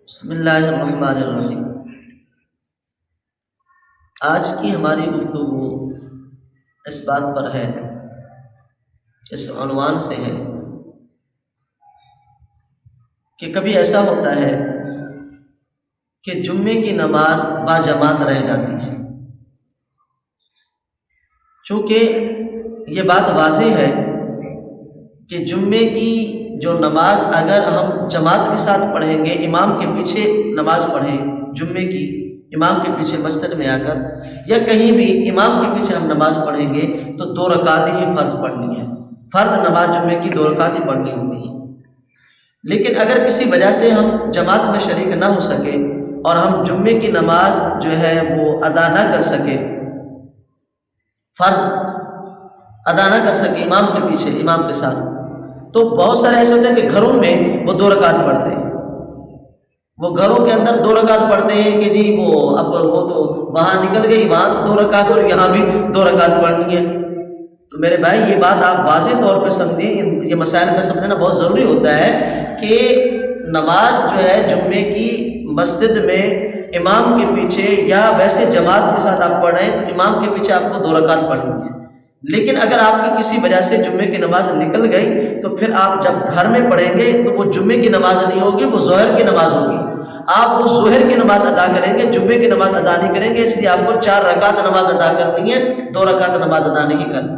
بسم اللہ الرحمن الرحیم۔ آج کی ہماری گفتگو اس بات پر ہے، اس عنوان سے ہے کہ کبھی ایسا ہوتا ہے کہ جمعے کی نماز با جماعت رہ جاتی ہے۔ چونکہ یہ بات واضح ہے کہ جمعے کی جو نماز اگر ہم جماعت کے ساتھ پڑھیں گے، امام کے پیچھے نماز پڑھیں جمعے کی، امام کے پیچھے مسجد میں آ کر یا کہیں بھی امام کے پیچھے ہم نماز پڑھیں گے تو 2 رکعت ہی فرض پڑھنی ہے۔ فرض نماز جمعے کی 2 رکعت ہی پڑھنی ہوتی ہے۔ لیکن اگر کسی وجہ سے ہم جماعت میں شریک نہ ہو سکے اور ہم جمعے کی نماز جو ہے وہ ادا نہ کر سکے، فرض ادا نہ کر سکے امام کے پیچھے، امام کے ساتھ، تو بہت سارے ایسے ہوتے ہیں کہ گھروں میں وہ 2 رکعت پڑھتے ہیں۔ وہ گھروں کے اندر 2 رکعت پڑھتے ہیں کہ جی اب وہ تو وہاں نکل گئی، وہاں 2 رکعت اور یہاں بھی 2 رکعت پڑھنی ہے۔ تو میرے بھائی یہ بات آپ واضح طور پہ سمجھیں، یہ مسائل کا سمجھنا بہت ضروری ہوتا ہے کہ نماز جو ہے جمعے کی مسجد میں امام کے پیچھے یا ویسے جماعت کے ساتھ آپ پڑھ رہے ہیں تو امام کے پیچھے آپ کو 2 رکعت پڑھنی ہے۔ لیکن اگر آپ کی کسی وجہ سے جمعے کی نماز نکل گئی تو پھر آپ جب گھر میں پڑھیں گے تو وہ جمعے کی نماز نہیں ہوگی، وہ ظہر کی نماز ہوگی۔ آپ وہ ظہر کی نماز ادا کریں گے، جمعے کی نماز ادا نہیں کریں گے، اس لیے آپ کو 4 رکعت نماز ادا کرنی ہے، 2 رکعت نماز ادا نہیں کرنی۔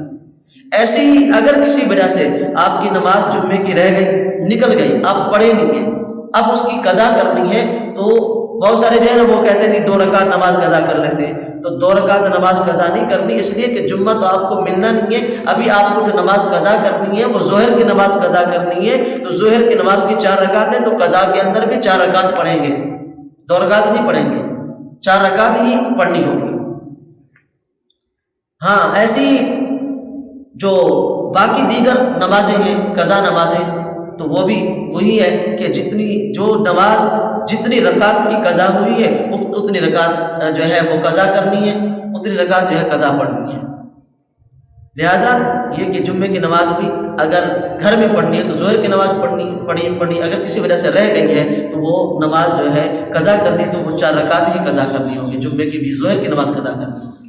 ایسے ہی اگر کسی وجہ سے آپ کی نماز جمعے کی رہ گئی، نکل گئی، آپ پڑھے نہیں ہیں، اب اس کی قضا کرنی ہے، تو بہت سارے جو ہے نا وہ کہتے ہیں نہیں 2 رکعت نماز قضا کر لیتے ہیں، تو 2 رکعت نماز قضا نہیں کرنی، اس لیے کہ جمعہ تو آپ کو ملنا نہیں ہے۔ ابھی آپ کو جو نماز قضا کرنی ہے وہ ظہر کی نماز قضا کرنی ہے، تو ظہر کی نماز کی 4 رکعت ہیں، تو قضا کے اندر بھی 4 رکعت پڑھیں گے، 2 رکعت نہیں پڑھیں گے، 4 رکعت ہی پڑھنی ہوگی۔ ہاں ایسی جو باقی دیگر نمازیں ہیں، قضا نمازیں، تو وہ بھی وہی ہے کہ جتنی رکعت کی قضا ہوئی ہے اتنی رکعت جو ہے وہ قضا کرنی ہے، اتنی رکعت جو ہے قضا پڑھنی ہے۔ لہذا یہ کہ جمعے کی نماز بھی اگر گھر میں پڑھنی ہے تو ظہر کی نماز پڑھنی، اگر کسی وجہ سے رہ گئی ہے تو وہ نماز جو ہے قضا کرنی ہے، تو وہ 4 رکعت ہی قضا کرنی ہوگی، جمعے کی بھی ظہر کی نماز قضا کرنی ہے۔